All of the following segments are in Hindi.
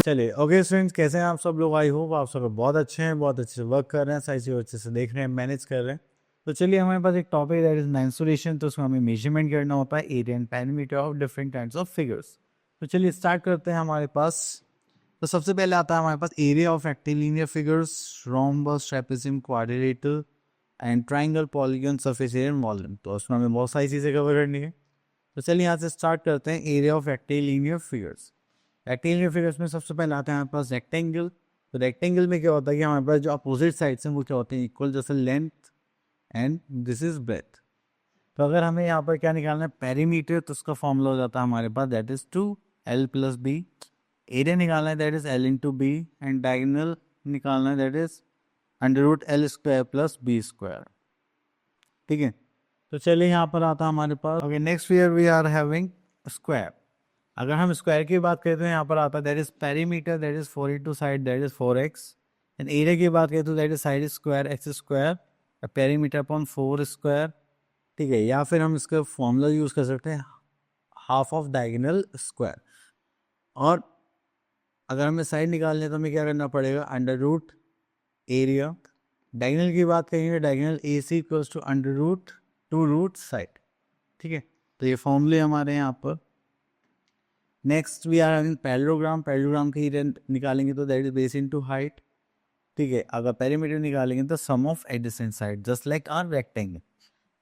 चलिए ओके स्टूडेंट्स, कैसे हैं आप सब लोग? आई होप आप सब बहुत अच्छे हैं, बहुत अच्छे से वर्क कर रहे हैं, सारी चीज़ अच्छे से देख रहे हैं, मैनेज कर रहे हैं। तो चलिए, हमारे पास एक टॉपिक दैट इज मेंसुरेशन, तो उसमें हमें मेजरमेंट करना होता है area and perimeter of different kinds of figures. तो चलिए स्टार्ट करते हैं। हमारे पास तो सबसे पहले आता है हमारे पास area of rectilinear figures, rhombus, trapezium, quadrilateral and triangle, polygon, surface area and volume. तो उसमें हमें बहुत सारी चीज़ें कवर करनी है। तो चलिए यहाँ से स्टार्ट करते हैं। Area of rectilinear figures, rectangular figures में सबसे पहले आते हैं हमारे पास रेक्टेंगल। तो रेक्टेंगल में क्या होता है कि हमारे पास जो अपोजिट साइड्स हैं वो क्या होते हैं, इक्वल, जैसे length and this is breadth. तो अगर हमें यहाँ पर क्या निकालना है, पेरीमीटर, तो उसका फॉर्मूला हो जाता है हमारे पास दैट इज 2l+b। एरिया निकालना है that is l×b, and diagonal निकालना है दैट इज √l² + b²। ठीक है, तो चलिए यहाँ पर आता है हमारे पास। Okay, next year we are having square. अगर हम स्क्वायर की बात करें तो यहाँ पर आता है that is perimeter, that is 4 into side, that is 4x। And area की बात करें तो that is side square x², perimeter upon 4²। ठीक है, या फिर हम इसका फॉर्मूला यूज कर सकते हैं हाफ ऑफ डायगोनल स्क्वायर। और अगर हमें साइड निकालने हैं तो हमें क्या करना पड़ेगा, अंडर रूट एरिया। डायगोनल की बात करेंगे, diagonal AC equals to √2 side. ठीक है, तो ये फॉर्मूले हमारे यहाँ पर। Next we are having parallelogram. Parallelogram की एरिया निकालेंगे तो that is base into height. ठीक है, अगर पेरीमीटर निकालेंगे तो sum of adjacent side, just like our rectangle.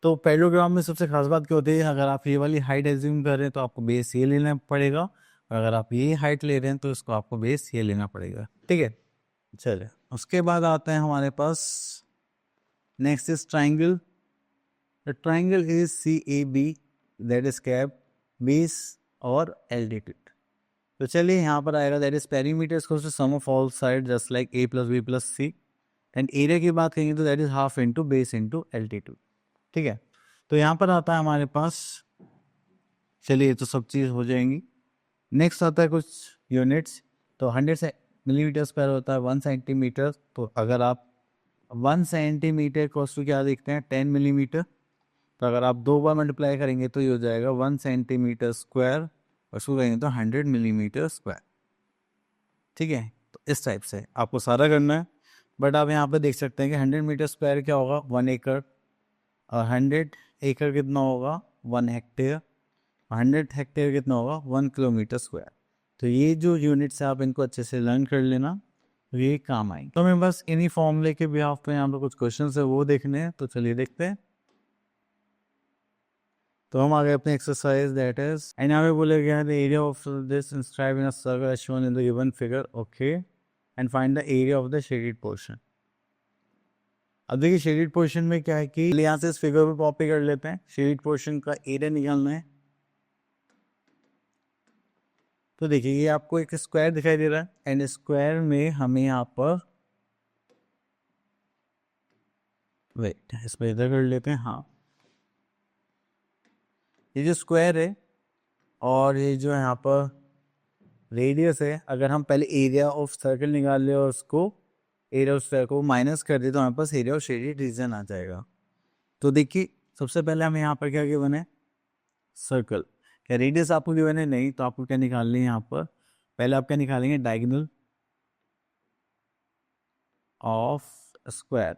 तो पैरेललोग्राम में सबसे खास बात क्या होती है, अगर आप ये वाली हाइट एज्यूम कर रहे हैं तो आपको बेस ये लेना पड़ेगा, और अगर आप ये हाइट ले रहे हैं तो इसको आपको बेस ये लेना पड़ेगा। ठीक है, चलिए उसके बाद आते हैं हमारे पास next is triangle. The triangle is CAB, that is cap, base और एल्टीट्यूड। तो चलिए यहाँ पर आएगा that is perimeter is to sum of all side, just like A+B+C। And area की बात करेंगे तो that is half into base into altitude. ठीक है, तो यहाँ पर आता है हमारे पास। चलिए, तो सब चीज़ हो जाएंगी। नेक्स्ट आता है कुछ यूनिट्स। तो 100 मिलीमीटर स्क्वायर होता है 1 सेंटीमीटर। तो अगर आप 1 सेंटीमीटर को क्या देखते हैं, 10 मिलीमीटर। तो अगर आप 2 बार मल्टीप्लाई करेंगे तो ये हो जाएगा 1 सेंटीमीटर स्क्वायर, और उसको करेंगे तो 100 मिलीमीटर स्क्वायर। ठीक है, तो इस टाइप से आपको सारा करना है। बट आप यहाँ पे देख सकते हैं कि 100 मीटर स्क्वायर क्या होगा, 1 एकड़, और 100 एकड़ कितना होगा, 1 हेक्टेयर, 100 हेक्टेयर कितना होगा, 1 किलोमीटर स्क्वायर। तो ये जो यूनिट्स है आप इनको अच्छे से लर्न कर लेना, तो ये काम आएंगे। तो हमें बस इन्हीं फॉर्मूले के बिहाफ पे यहाँ पे कुछ क्वेश्चन है वो देखने हैं। तो चलिए देखते हैं। तो हम आ गए अपने एक्सरसाइज दैट इज, एंड यहाँ पे बोले गया है the area of this inscribe in a circle as shown in the given figure. Okay, and find the area of the shaded portion. अब देखिए शेडेड पोर्शन में क्या है कि यहाँ से इस फिगर पे कॉपी कर लेते हैं, शेडेड पोर्शन का एरिया निकालना है। तो देखिए ये आपको एक स्क्वायर दिखाई दे रहा है, एंड स्क्वायर में हमें यहाँ पर, वेट इस पर इधर कर लेते हैं। हाँ, ये जो स्क्वायर है और ये जो यहाँ पर रेडियस है, अगर हम पहले एरिया ऑफ सर्कल निकाल ले और उसको एरिया ऑफ सर्कल को माइनस कर दे तो हमारे पास एरिया ऑफ शेडेड रीजन आ जाएगा। तो देखिए सबसे पहले हमें यहाँ पर क्या गिवन है, सर्कल। क्या रेडियस आपको गिवन है? नहीं, तो आपको क्या निकालनी है यहाँ पर, पहले आप क्या निकालेंगे, डायगोनल ऑफ स्क्वायर।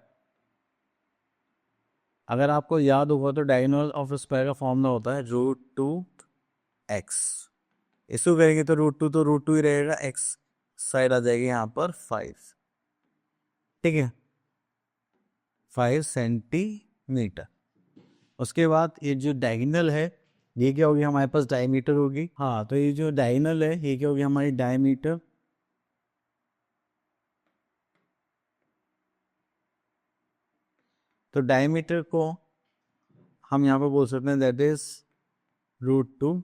अगर आपको याद होगा तो डायगोनल ऑफ स्क्वायर का फॉर्मूला होता है √2x। इसको करेंगे तो √2 तो √2 ही रहेगा, x साइड आ जाएगी यहाँ पर 5। ठीक है, 5 सेंटीमीटर। उसके बाद ये जो डायगोनल है ये क्या होगी, हमारे पास डायमीटर होगी। हाँ, तो ये जो डायगोनल है ये क्या होगी, हमारी डायमीटर। तो डायमीटर को हम यहाँ पर बोल सकते हैं दैट इज √2।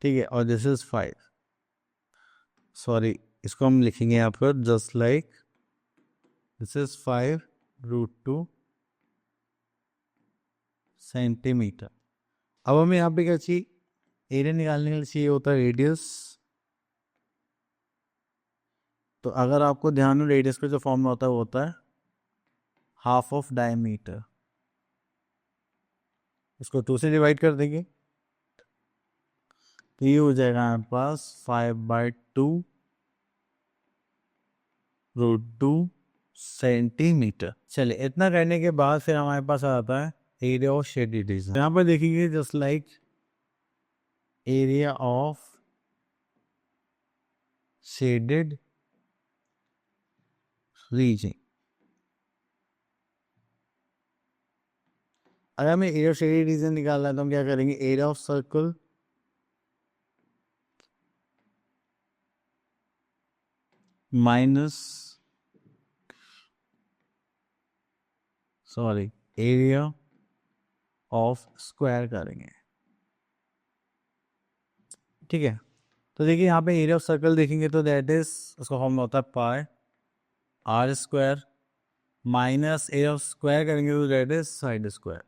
ठीक है, और दिस इज 5। सॉरी, इसको हम लिखेंगे यहाँ पर just like this is 5 √2 centimetre. अब हमें यहाँ पे क्या चाहिए, एरिया निकालने के लिए चाहिए होता है रेडियस। तो अगर आपको ध्यान हो रेडियस का जो फॉर्मूला होता है वो होता है हाफ ऑफ डायमीटर, इसको 2 से डिवाइड कर देंगे तो ये हो जाएगा हमारे पास 5/2 √2 सेंटीमीटर। चलिए इतना करने के बाद फिर हमारे पास आ जाता है एरिया ऑफ शेडेड रीजन। यहाँ पर देखिए just like area of shaded region. अगर हमें एरिया ऑफ शेडेड रीजन निकालना है तो हम क्या करेंगे, area of circle minus area of square करेंगे। ठीक है, तो देखिए यहाँ पे एरिया ऑफ सर्कल देखेंगे तो दैट इज उसका फॉर्मूला होता है pi are square minus area of square करेंगे तो दैट इज साइड स्क्वायर।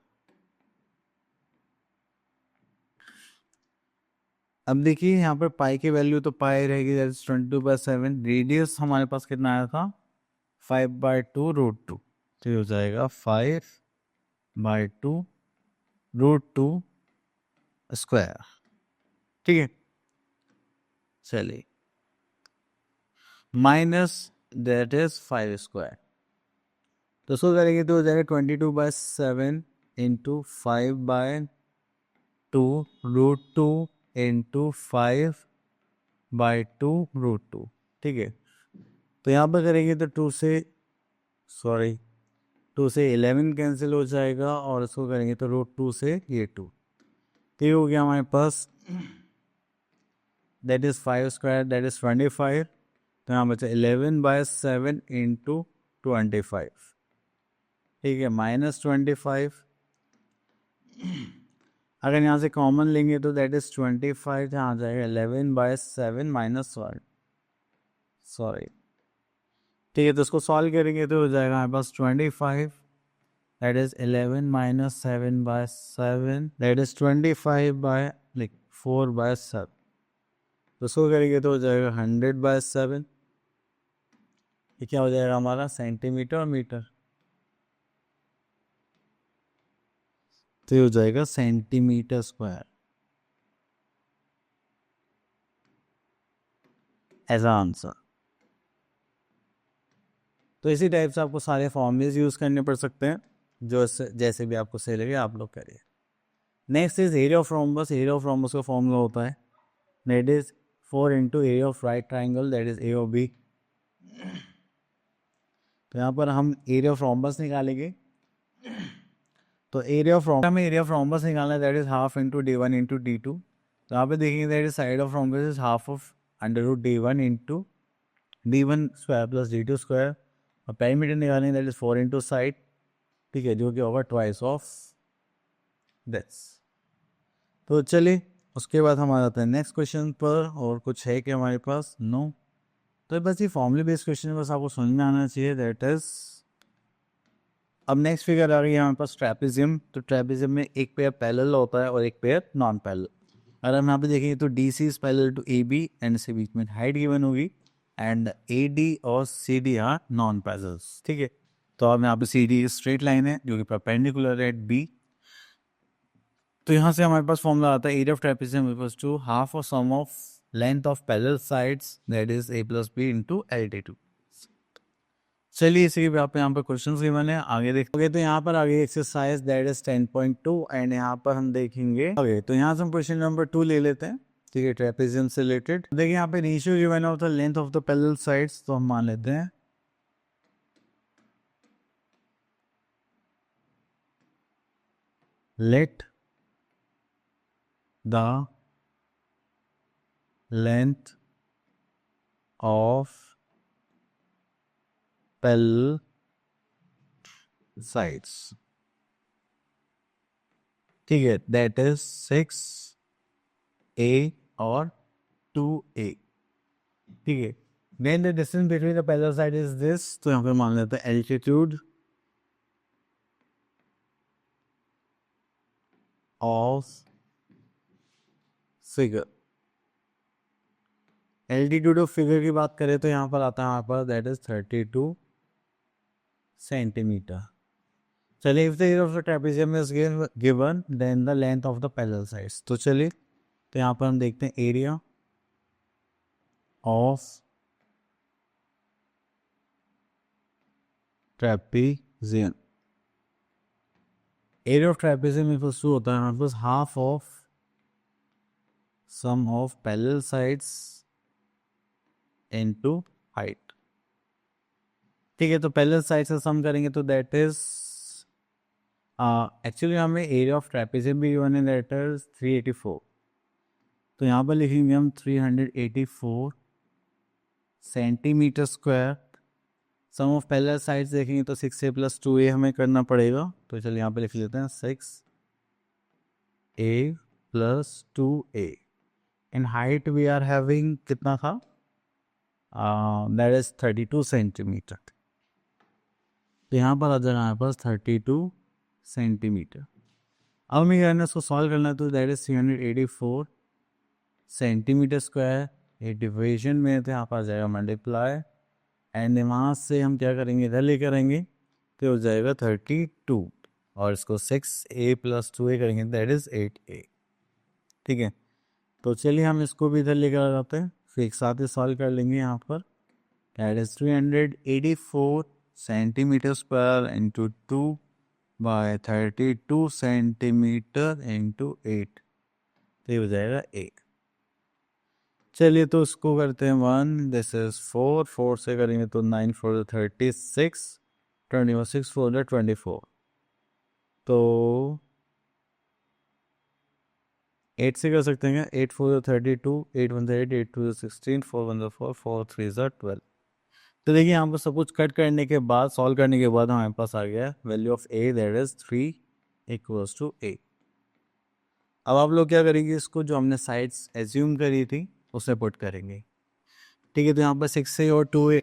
अब देखिए यहाँ पर पाई की वैल्यू तो पाई रहेगी दैट इज 22/7। रेडियस हमारे पास कितना आया था 5/2 √2, तो ये हो जाएगा 5/2 √2 स्क्वायर। ठीक है, चलिए माइनस दैट इज 5 स्क्वायर, तो इसको करेंगे तो हो जाएगा 22/7 इंटू 5/2 √2 इंटू 5/2 √2। ठीक है, तो यहाँ पर करेंगे तो 2 से 11 कैंसिल हो जाएगा और इसको करेंगे तो √2 से ये 2, तो ये हो गया हमारे पास that is 5 square that is 25। तो यहाँ बचा 11/7 इंटू 25। ठीक है, -25। अगर यहाँ से कॉमन लेंगे तो दैट इज 25, यहाँ आ जाएगा 11/7 -1 ठीक है, तो इसको सॉल्व करेंगे तो हो जाएगा हमारे पास 25 दैट इज 11 - 7/7 दैट इज 4/7। तो इसको करेंगे तो हो जाएगा 100/7। ये क्या हो जाएगा हमारा सेंटीमीटर और मीटर, तो ये हो जाएगा सेंटीमीटर स्क्वायर एज आंसर। तो इसी टाइप से आपको सारे फॉर्मूलेज यूज करने पड़ सकते हैं, जो जैसे भी आपको सही लगे आप लोग करिए। Next is area of rhombus. Area of rhombus का फॉर्मूला होता है that is 4 into area of right triangle that is A O B. तो यहाँ पर हम एरिया ऑफ रोम्बस निकालेंगे, तो एरिया ऑफ रोम्बस हमें एरिया ऑफ रोम्बस निकालना है that is half into d1 into d2। तो यहाँ पे देखेंगे that is side of rhombus is half of √d1 into d1 square plus d2 square, और पेरीमीटर निकालेंगे दैट इज 4 इंटू साइड। ठीक है, जो कि होगा ट्वाइस ऑफ दिस। तो चलिए उसके बाद हम आ जाते हैं नेक्स्ट क्वेश्चन पर। और कुछ है कि हमारे पास नो, तो बस ये फॉर्मूले बेस्ड क्वेश्चन बस आपको समझ में आना चाहिए दैट इज। अब नेक्स्ट फिगर आ रही है हमारे पास ट्रेपेजियम। तो ट्रेपेजियम में एक पेयर पैरेलल होता है और एक पेयर नॉन पैरेलल। अगर हम यहाँ पे देखेंगे तो D C is parallel to A B and इसके बीच में हाइट गिवन होगी एंड ए डी और C D are non parallels. ठीक है, तो अब यहाँ पे सी डी स्ट्रेट लाइन है जो कि परपेंडिकुलर है बी। तो यहाँ से हमारे पास फॉर्मूला आता है area of trapezium equals to half और sum of length of parallel sides that is a plus B into altitude. चलिए इसी पे आप यहाँ पर क्वेश्चंस गिवन है, आगे देखोगे तो यहाँ पर आगे एक्सरसाइज दैट इज 10.2 एंड यहाँ पर हम देखेंगे आगे। तो यहाँ से हम क्वेश्चन नंबर 2 ले लेते हैं। ठीक है, ट्रेपेजियम से रिलेटेड देखिए यहाँ पे ratio given of the length of the parallel sides, तो हम मान लेते हैं let the length of parallel sides, ठीक है, दैट इज 6a और 2a। ठीक है, then the distance between the parallel side is this, तो यहाँ पे मान लेते हैं altitude of figure. Altitude of figure की बात करें तो यहाँ पर आता है हमारे पास दैट इज 32 सेंटीमीटर. चलिए, if the area of the trapezium is given then the length of the parallel sides. तो चलिए, तो यहाँ पर हम देखते हैं area of trapezium. Area of trapezium equals to होता है हमारे पास half of sum of parallel sides into height. ठीक है, तो पैरेलल साइड से सम करेंगे तो दैट इज एक्चुअली हमें एरिया ऑफ ट्रेपेजियम भी गिवन है दैट इज 384. तो यहाँ पर लिखेंगे हम 384 centimetre square. Sum of parallel sides देखेंगे तो 6a + 2a हमें करना पड़ेगा. तो चलिए यहाँ पे लिख लेते हैं 6a + 2a. In height we are having कितना था, दैट इज 32 सेंटीमीटर. तो यहाँ पर आ जाएगा हमारे पास 32 सेंटीमीटर. अब हमें करना इसको सॉल्व करना है तो दैट इज 384 सेंटीमीटर स्क्वायर. ये डिविजन में तो यहाँ पर आ जाएगा मल्टीप्लाई एंड वहाँ से हम क्या करेंगे, इधर ले करेंगे तो हो जाएगा 32 और इसको 6a + 2a करेंगे दैट इज 8a. ठीक है, तो चलिए हम इसको भी इधर लेकर आ जाते हैं, फिर एक साथ ही सॉल्व कर लेंगे. यहाँ पर that is 384 centimetre square into 2 by 32 centimetre into 8, तो ये हो जाएगा 8. चलिए, तो इसको करते हैं 1, दिस इज 4, 4 से करेंगे तो 9 4 36, 21 6 4 24. तो 8 से कर सकते हैं, 8 4 32, 8 1 8, 8 2 16, 4 1 4, 4 3 12. तो देखिए यहाँ पर सब कुछ कट करने के बाद, सॉल्व करने के बाद हमारे पास आ गया value of a that is 3 = a. अब आप लोग क्या करेंगे, इसको जो हमने साइड्स एज्यूम करी थी उसे पुट करेंगे. ठीक है, तो यहाँ पर 6a और 2a,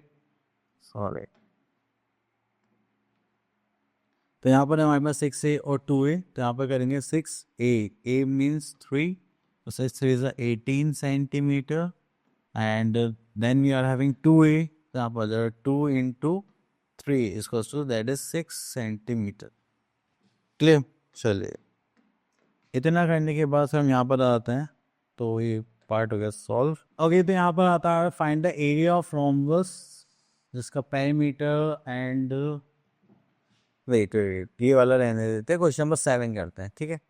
सॉरी, तो यहाँ पर हमारे पास 6a और 2a, तो यहाँ पर करेंगे 6a, a मीन्स 3, तो 6 3 is 18 centimetre and then we are having 2a, तो यहाँ पर 2 × 3 equals to that is 6 centimetre. Clear. चलिए, इतना करने के बाद हम यहाँ पर आते हैं, तो ये पार्ट हो गया सॉल्व. ओके, तो यहाँ पर आता है find the area of rhombus जिसका पेरीमीटर एंड वेट ये वाला रहने देते हैं, क्वेश्चन नंबर 7 करते हैं. ठीक है,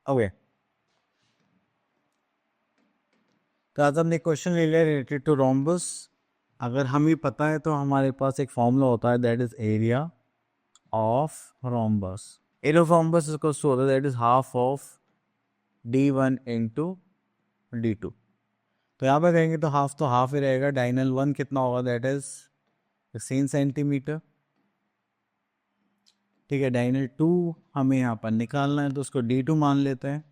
ओके. तो आज हमने क्वेश्चन ले लिया रिलेटेड टू रोम्बस. अगर हमें पता है तो हमारे पास एक फॉर्मूला होता है that is area of rhombus. Area of rhombus equals to होता है that is half of d1 × d2. तो यहाँ पर कहेंगे तो हाफ ही रहेगा. डायगोनल 1 कितना होगा, दैट इज 16 सेंटीमीटर. ठीक है, डायगोनल 2 हमें यहाँ पर निकालना है तो उसको d2 मान लेते हैं.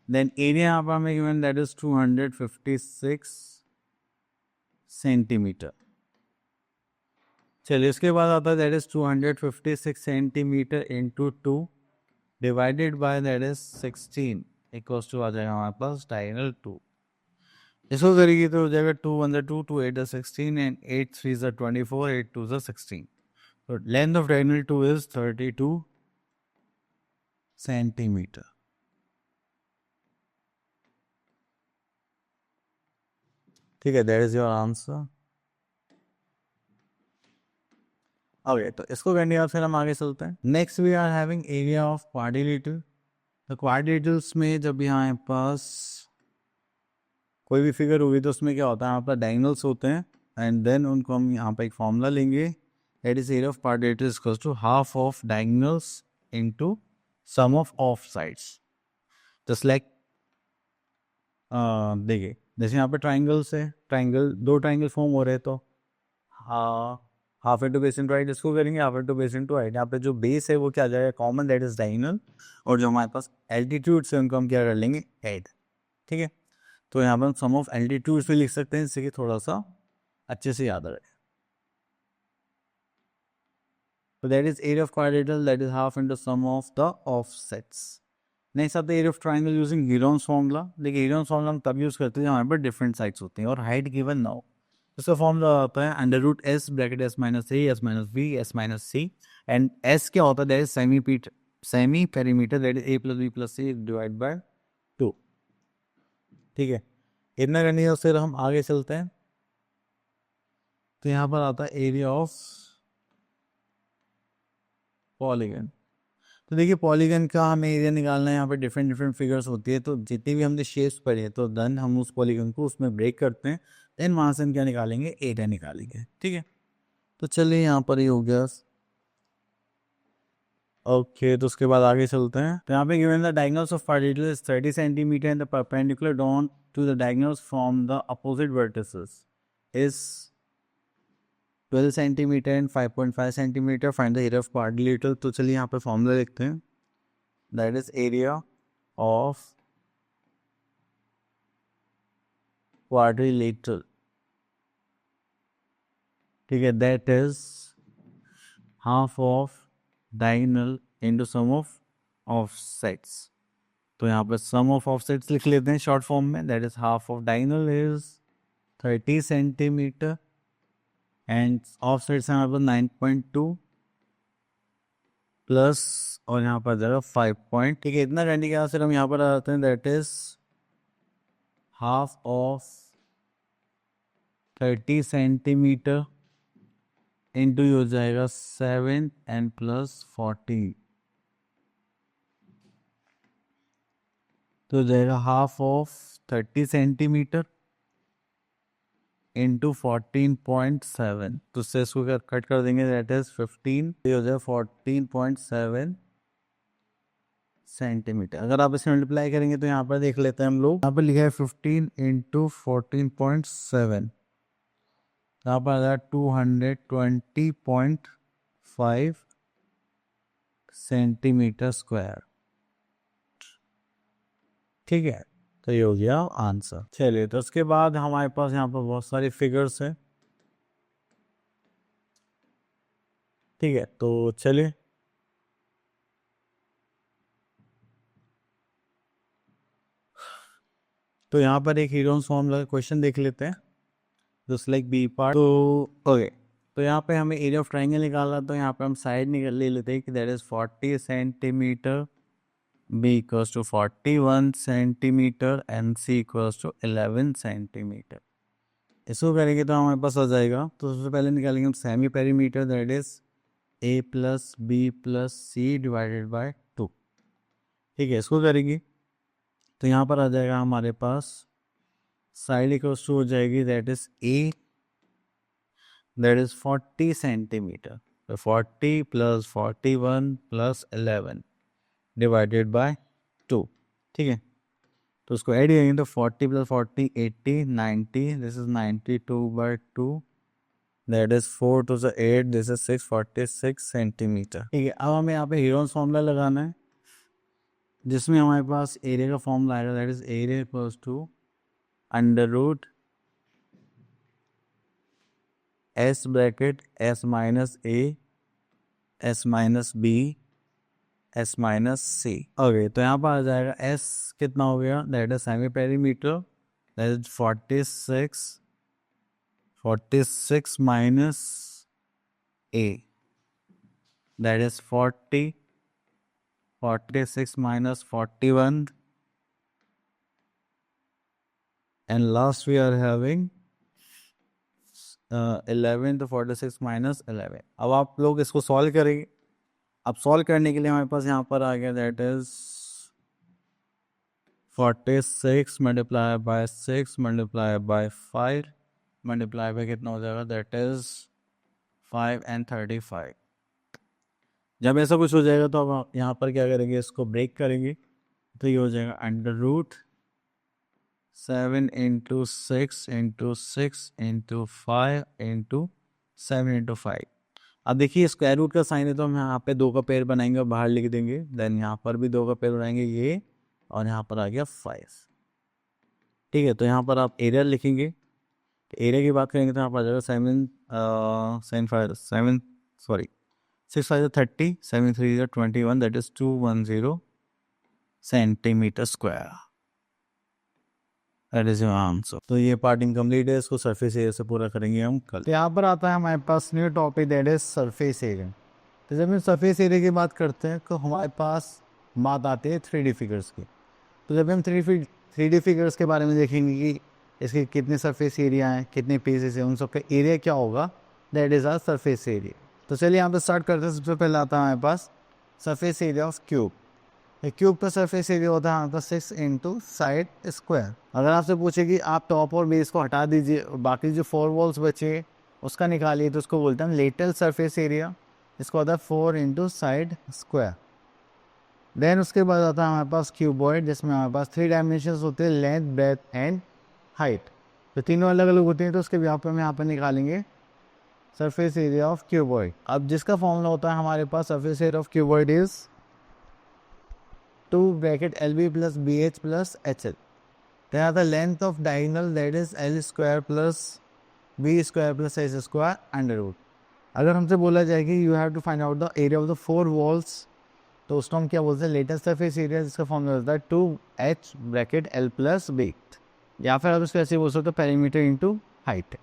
देन एरिया यहाँ पर हमें गिवन दैट इज 256 सेंटीमीटर. चलिए, इसके बाद आता है that is 256 centimetre into 2 divided by that is 16 equals to आ जाएगा हमारे पास डायगोनल 2. इसको करेंगे तो हो जाएगा 2 1 2, 2 8 16 एंड 8 3 24, 8 2 16. तो length of diagonal 2 is 32 centimetre. ठीक है, that is your answer. Okay, तो इसको करने के बाद फिर हम आगे चलते हैं. Next we are having area of quadrilateral. तो क्वाड्रिलेटरल्स में जब यहाँ पास कोई भी फिगर होगी तो उसमें क्या होता है, यहाँ पर डायगोनल्स होते हैं एंड देन उनको हम यहाँ पर एक फॉर्मूला लेंगे that is area of quadrilateral equals to half of diagonals into sum of of sides. Just like देखिए, जैसे यहाँ पे ट्राइंगल्स है, दो ट्राइंगल फॉर्म हो रहे हैं तो half into base into height इसको करेंगे, half into base into height. यहाँ पे जो बेस है वो क्या आ जाएगा, कॉमन, दैट इज डायगोनल, और जो हमारे पास एल्टीट्यूड से उनको हम क्या कर लेंगे, हेड. ठीक है, तो यहाँ पर हम सम ऑफ एल्टीट्यूड्स भी लिख सकते हैं जिससे कि थोड़ा सा अच्छे से याद रहे. तो that is area of quadrilateral that is half into sum of the offsets. Next आता है area of triangle using Heron's formula. देखिए हीरोन्स फॉर्मूला हम तब यूज़ करते हैं जब हमारे पास डिफरेंट साइड्स होते हैं और हाइट गिवन ना हो। इसका फॉर्मूला आता है under root S bracket S minus A S minus B S minus C, and S क्या होता है, that is semi perimeter, that is A plus B plus C divide by 2। ठीक है, इतना करने के बाद फिर हम आगे चलते हैं। तो यहाँ पर आता है एरिया ऑफ पॉलीगन। तो देखिए पॉलीगन का हमें एरिया निकालना है, यहाँ पे डिफरेंट डिफरेंट फिगर्स होती है, तो जितनी भी हमने शेप्स पढ़ी है तो देन हम उस पॉलीगन को उसमें ब्रेक करते हैं, देन वहाँ से हम क्या निकालेंगे, एरिया निकालेंगे। ठीक है, तो चलिए यहाँ पर ही हो गया। ओके, तो उसके बाद आगे चलते हैं। तो यहाँ पे given the diagonals of particle is 30 centimetre and the perpendicular down to the diagonals from the opposite vertices is 12 centimetre and 5.5 centimetre. Find the area of quadrilateral. तो चलिए यहाँ पे फॉर्मूला लिखते हैं, that is area of quadrilateral. ठीक है, that is half of diagonal into sum of offsets. तो यहाँ पे सम ऑफ ऑफसेट्स लिख लेते हैं शॉर्ट फॉर्म में, that is half of diagonal is 30 centimetre and offsets हैं हमारे पास 9.2 प्लस, और यहाँ पर जरा 5 पॉइंट। ठीक है, इतना करने के बाद फिर हम यहाँ पर आते हैं, that is half of 30 centimetre into हो जाएगा 7 एंड प्लस 40, तो हो जाएगा हाफ ऑफ 30 सेंटीमीटर इंटू 14.7। तो उससे इसको कट कर देंगे, दैट इज 15, हो जाएगा 14.7 सेंटीमीटर। अगर आप इसे मल्टीप्लाई करेंगे तो यहाँ पर देख लेते हैं हम लोग, यहाँ पर लिखा है 15 इंटू 14.7, यहाँ पर आ जाए 220.5 सेंटीमीटर स्क्वायर। ठीक है, तो ये हो गया आंसर। चलिए, तो उसके बाद हमारे पास यहाँ पर बहुत सारी फिगर्स हैं। ठीक है, तो चलिए तो यहाँ पर एक हीरोन्स फॉर्मूला क्वेश्चन देख लेते हैं, जस्ट लाइक बी पार्ट। तो ओके, तो यहाँ पे हमें एरिया ऑफ ट्राइंगल निकालना, तो यहाँ पे हम साइड निकल ले लेते हैं कि that is 40 centimetre, B equals to 41 centimetre and C equals to 11 centimetre. इसको करेंगे तो हमारे पास आ जाएगा। तो सबसे पहले निकालेंगे हम semi perimeter, that is A plus B plus c divided by 2। ठीक है, इसको करेंगे तो यहाँ पर आ जाएगा हमारे पास साइड इक्वल्स टू हो जाएगी, that is A, that is 40 centimetre, तो 40 प्लस 41 प्लस 11 डिवाइडेड बाय 2। ठीक है, तो उसको ऐड करेंगे तो 40 plus 40 80 90, this is 92/2, that is 4 to the 8, this is 646 centimetre. ठीक है, अब हमें यहाँ पे हीरोन्स फॉर्मूला लगाना है, जिसमें हमारे पास एरिया का फॉर्मूला आएगा, that is area equals to under root S bracket S minus A S minus B S minus c. Okay, तो यहाँ पर आ जाएगा एस कितना हो गया, that is semi perimeter, that is 46 minus a, that is 46 minus 41, and last we are having 11, तो 46 माइनस 11। अब आप लोग इसको सॉल्व करेंगे। अब सॉल्व करने के लिए हमारे पास यहाँ पर आ गया, that is 46 multiply by 6 multiply by 5 multiply by कितना हो जाएगा, दैट इज 5 and 35। जब ऐसा कुछ हो जाएगा तो अब यहाँ पर क्या करेंगे, इसको ब्रेक करेंगे, तो ये हो जाएगा under root 7 into 6 into 6 into 5 into 7 into 5। अब देखिए स्क्वायर रूट का साइन है, तो हम यहाँ पे 2 का पेयर बनाएंगे और बाहर लिख देंगे, देन यहाँ पर भी 2 का पेयर बनाएंगे ये, और यहाँ पर आ गया 5। ठीक है, तो यहाँ पर आप एरिया लिखेंगे, एरिया की बात करेंगे तो यहाँ पर आ जाएगा 6 5 30, 7 3 21, that is 210 centimetre square. That is your answer. तो ये पार्ट इनकम्प्लीट है, इसको सरफेस एरिया से पूरा करेंगे हम कल। तो यहाँ पर आता है हमारे पास new topic, that is surface area. तो जब हम सरफेस एरिया की बात करते हैं तो हमारे पास बात आती है 3D फिगर्स की। तो जब हम 3D फिगर्स के बारे में देखेंगे कि इसके कितने सरफेस एरिया हैं, कितने पीसेस हैं, उन सब का एरिया क्या होगा, that is r surface area. तो चलिए यहाँ पर स्टार्ट करते हैं। सबसे पहले आता है हमारे पास surface area of cube. Cube का सरफेस एरिया होता है हमारे पास 6 इंटू साइड स्क्वायर। अगर आपसे पूछे कि आप टॉप और बेस को हटा दीजिए और बाकी जो 4 वॉल्स बचे उसका निकालिए, तो उसको बोलते हैं लेटरल सरफेस एरिया। इसको होता है 4 इंटू साइड स्क्वायर। देन उसके बाद आता है हमारे पास क्यूबॉइड, जिसमें हमारे पास 3 डायमेंशंस होते हैं, लेंथ, ब्रेथ एंड हाइट। तो तीनों अलग अलग होते हैं, तो उसके यहाँ पर हम यहाँ पर निकालेंगे सरफेस एरिया ऑफ क्यूबॉइड। अब जिसका फॉर्मूला होता है हमारे पास surface area of cuboid is 2 bracket LB plus BH plus HL। then the length of diagonal, that is L square plus B square plus H square under root। अगर हमसे बोला जाए कि you have to find out the area of the 4 walls, तो उसको हम क्या बोलते हैं, लेटेस्ट सरफेस एरिया, जिसका फॉर्मूला होता है 2H bracket L plus B, या फिर आप इसको ऐसे बोल सकते हो पेरीमीटर इंटू हाइट।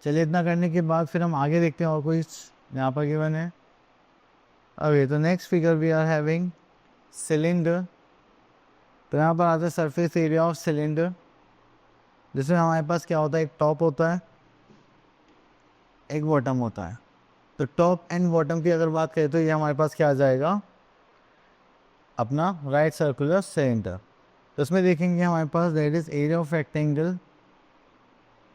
चलिए इतना करने के बाद फिर हम आगे देखते हैं और कोई यहाँ पर गिवन है। ओके, तो next figure we are having cylinder. तो यहाँ पर आता है सरफेस एरिया ऑफ सिलेंडर, जिसमें हमारे पास क्या होता है, एक टॉप होता है, एक बॉटम होता है। तो टॉप एंड बॉटम की अगर बात करें तो ये हमारे पास क्या आ जाएगा, अपना राइट सर्कुलर सिलेंडर। तो उसमें देखेंगे हमारे पास that is area of rectangle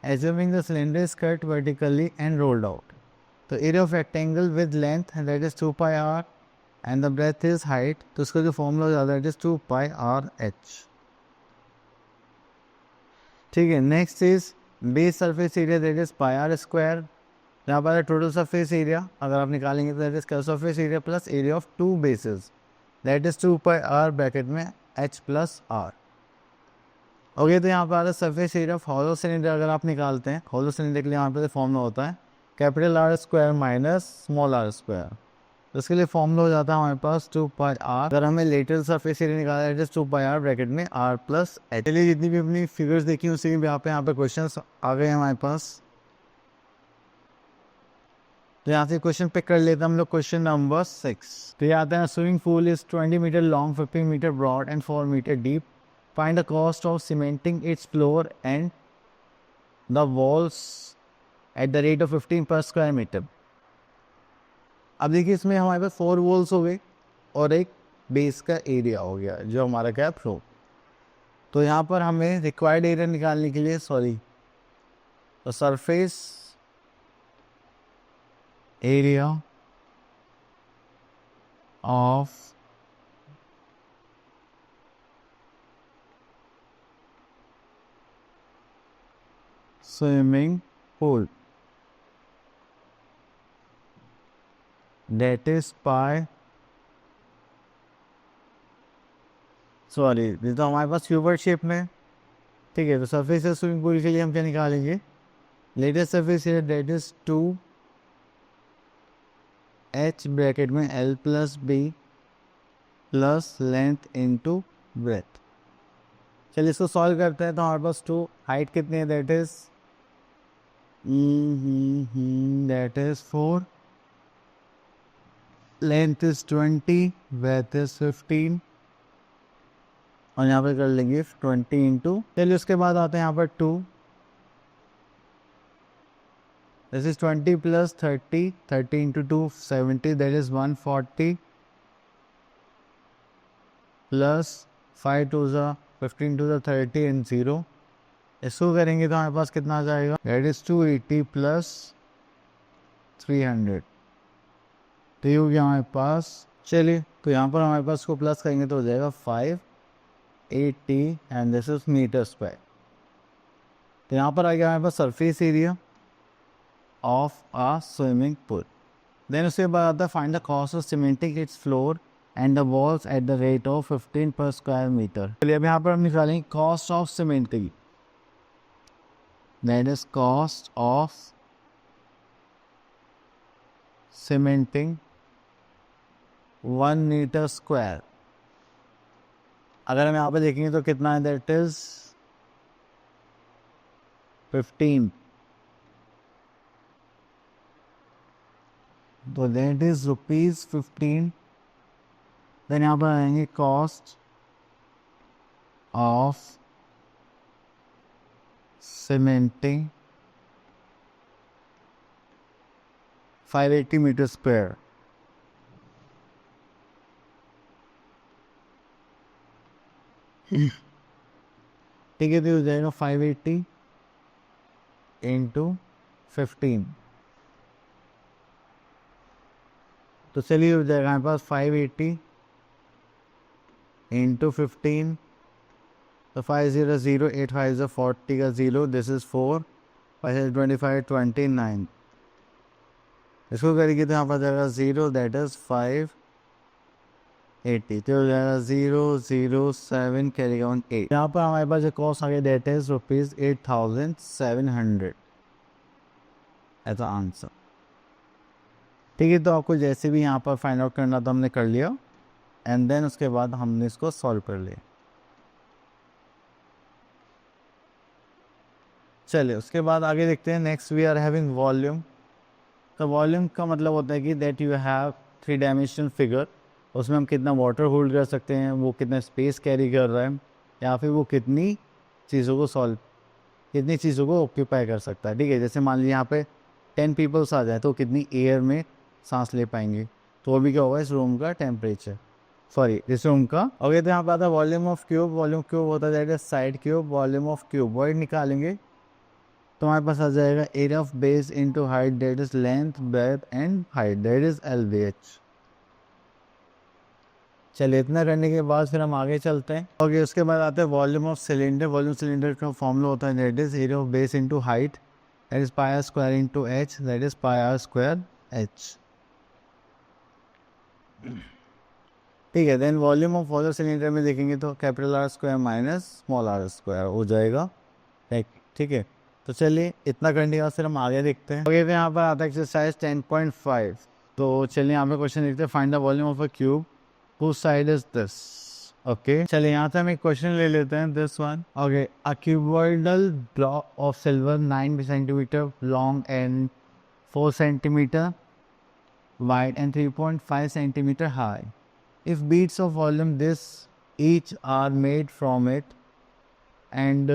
assuming the cylinder is cut vertically and rolled out. तो area of rectangle with length that is 2πr and the breadth is height. तो उसका जो फॉर्मूला हो जाता है दैट इज 2πrh। ठीक है, next is base surface area that is πr square. यहाँ पर टोटल सरफेस एरिया अगर आप निकालेंगे तो that is curve surface area plus area of 2 bases, that is 2πr bracket में h प्लस r। ओके, तो यहाँ पर आता है surface area of hollow cylinder. अगर आप निकालते हैं हॉलो सिलेंडर के लिए यहाँ पर फॉर्मूला होता है capital R square minus small r square. तो इसके लिए फॉर्मूला हो जाता है हमारे पास 2πr। अगर हमें लेटरल सरफेस एरिया निकाला है, 2πr ब्रैकेट में r प्लस h। चलिए जितनी भी अपनी फिगर्स देखी उसी भी यहाँ पे क्वेश्चन आ गए हमारे पास। तो यहाँ से क्वेश्चन पिक कर लेते हैं हम लोग, क्वेश्चन नंबर 6। तो ये आता है swimming pool is 20 metre long, 15 metre broad and 4 metre deep. Find the cost of cementing its floor and the walls at the rate of 15 per square metre. अब देखिए इसमें हमारे पास 4 वॉल्स हो गए और एक बेस का एरिया हो गया जो हमारा क्या है फ्लोर। तो यहाँ पर हमें रिक्वायर्ड एरिया निकालने के लिए तो surface area of swimming pool that is pi, sorry तो हमारे पास क्यूबॉइड शेप में। ठीक है, तो सरफेस है स्विमिंग पूल के लिए हम क्या निकालेंगे, latest surface area that is 2h bracket में L plus B plus length into breadth. चलिए इसको सॉल्व करते हैं। तो हमारे पास 2 हाइट कितनी है, that is 4, length is 20, breadth is 15 और यहाँ पे कर लेंगे 20 इंटू। चलिए उसके बाद आते हैं यहाँ पर 2, this is 20 plus 30, 30 into 2 70, that is 140 plus 5 to ज़ा 15 टू ज़ा 30 एंड 0। इसको करेंगे तो हमारे पास कितना आ जाएगा, दैट इज 280 प्लस 300। तो ये हो गया हमारे पास। चलिए तो यहाँ पर हमारे पास को प्लस करेंगे तो हो जाएगा 580 and this is metre square. तो यहाँ पर आ गया हमारे पास surface area of a swimming pool. Then उसके बाद आता है find the cost of cementing its floor and the walls at the rate of 15 per square metre. चलिए अब यहाँ पर हम निकालेंगे cost of cementing, that is cost of cementing 1 metre square अगर हम यहाँ पे देखेंगे तो कितना है, दैट इज 15, तो दैट इज ₹15। देन यहाँ पर आएंगे cost of cementing 580 metre square. ठीक है, तो हो जाएगा 580 इंटू 15, तो चलिए हो जाएगा हमारे पास 580 इंटू 15, तो 5 0 8 5 40 का 0, दिस इज 4, 5 25 29, इसको करेंगे तो यहाँ पर जाएगा 0, दैट इज 580, तो हो जाएगा 007 कैरी ऑन 8। यहाँ पर हमारे पास जो कॉस्ट आ गया that is ₹8700 as a answer. ठीक है, तो आपको जैसे भी यहाँ पर फाइंड आउट करना था हमने कर लिया, एंड देन उसके बाद हमने इसको सॉल्व कर लिया। चलिए उसके बाद आगे देखते हैं। Next we are having volume. तो वॉल्यूम का मतलब होता है कि that you have 3 dimensional figure, उसमें हम कितना वाटर होल्ड कर सकते हैं, वो कितना स्पेस कैरी कर रहा है, या फिर वो कितनी चीज़ों को ऑक्यूपाई कर सकता है। ठीक है, जैसे मान लीजिए यहाँ पे 10 पीपल्स आ जाए तो कितनी एयर में सांस ले पाएंगे, तो वो भी क्या होगा, इस रूम का टेम्परेचर, सॉरी इस रूम का। ओके, तो यहाँ पे आता है volume of cube. Volume cube होता है side cube. Volume of cube word निकालेंगे तो हमारे पास आ जाएगा area of base into height, that is length breadth and height, that is LBH। चलिए इतना करने के बाद फिर हम आगे चलते हैं। ओके, उसके बाद आता है volume of cylinder. Volume cylinder का फॉर्मूला होता है that is area of base into height, that is pi are square into h, that is pi are square h। ठीक है, then volume of volume cylinder में देखेंगे तो capital R square minus small r square हो जाएगा। ठीक है, तो चलिए इतना करने के बाद फिर हम आगे देखते हैं। ओके, तो यहाँ पर आता है एक्सरसाइज 10.5। तो चलिए यहाँ पे क्वेश्चन देखते हैं, find the volume of a cube whose side is this। Okay, चलिए यहाँ से हम एक क्वेश्चन ले लेते हैं, this one. Okay, a cuboidal block of silver 9 centimetre long and 4 centimetre wide and 3.5 centimeter high. If beads of volume this each are made from it, and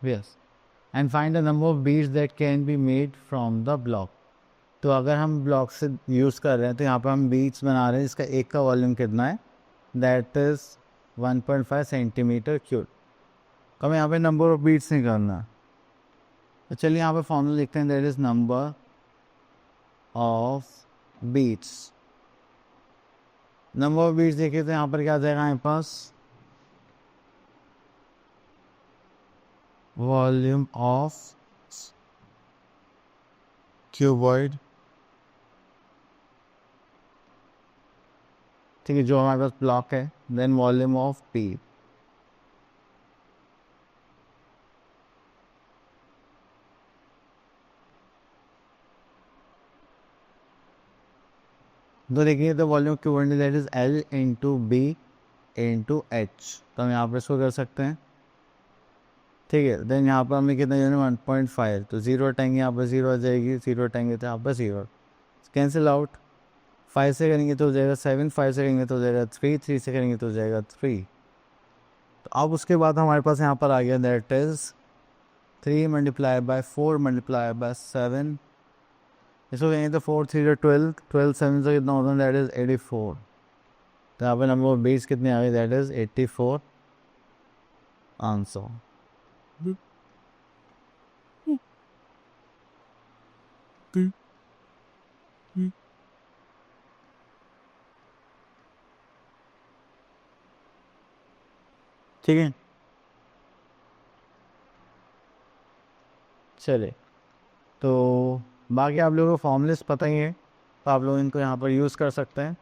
yes, and find the number of beads that can be made from the block। तो अगर हम ब्लॉक से यूज़ कर रहे हैं तो यहाँ पर हम बीड्स बना रहे हैं, इसका एक का वॉल्यूम कितना है, दैट इज़ 1.5 सेंटीमीटर क्यूब। तो हमें यहाँ पे नंबर ऑफ बीड्स नहीं करना। तो चलिए यहाँ पे फॉर्मूला लिखते हैं, that is number of beats. Number of beats देखिए तो यहाँ पर क्या आ जाएगा हमारे पास, वॉल्यूम ऑफ क्यूबॉइड। ठीक है, जो हमारे पास ब्लॉक है, देन वॉल्यूम ऑफ पी। तो देखिए तो volume cuboid that is L into b into h, तो हम यहाँ पर इसको कर सकते हैं। ठीक है, देन यहाँ पर हमें कितना यूनिट 1.5, तो 0 हटाएंगे यहाँ पर 0 आ जाएगी, 0 हटाएंगे तो यहाँ पर 0 कैंसिल आउट। 5 से करेंगे तो हो जाएगा 7, 5 से करेंगे तो हो जाएगा 3, 3 से करेंगे तो हो जाएगा 3। तो अब उसके बाद हमारे पास यहाँ पर आ गया that is 3 multiply by 4 multiply by 7, इसको कहेंगे तो 4 3 12, 12 7 से कितना होता है, दैट इज 84। तो यहाँ पर नंबर ऑफ बीट्स कितने आ गए, दैट इज 84 आंसर। ठीक है, चले तो बाकी आप लोगों को फॉर्मूलेस पता ही है, तो आप लोग इनको यहाँ पर यूज़ कर सकते हैं।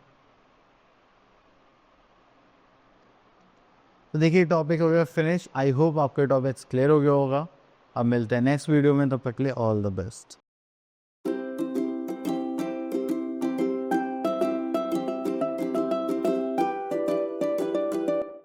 तो देखिए टॉपिक हो गया फिनिश। आई होप आपके टॉपिक्स क्लियर हो गया होगा। अब मिलते हैं नेक्स्ट वीडियो में, तब तक के लिए ऑल द बेस्ट।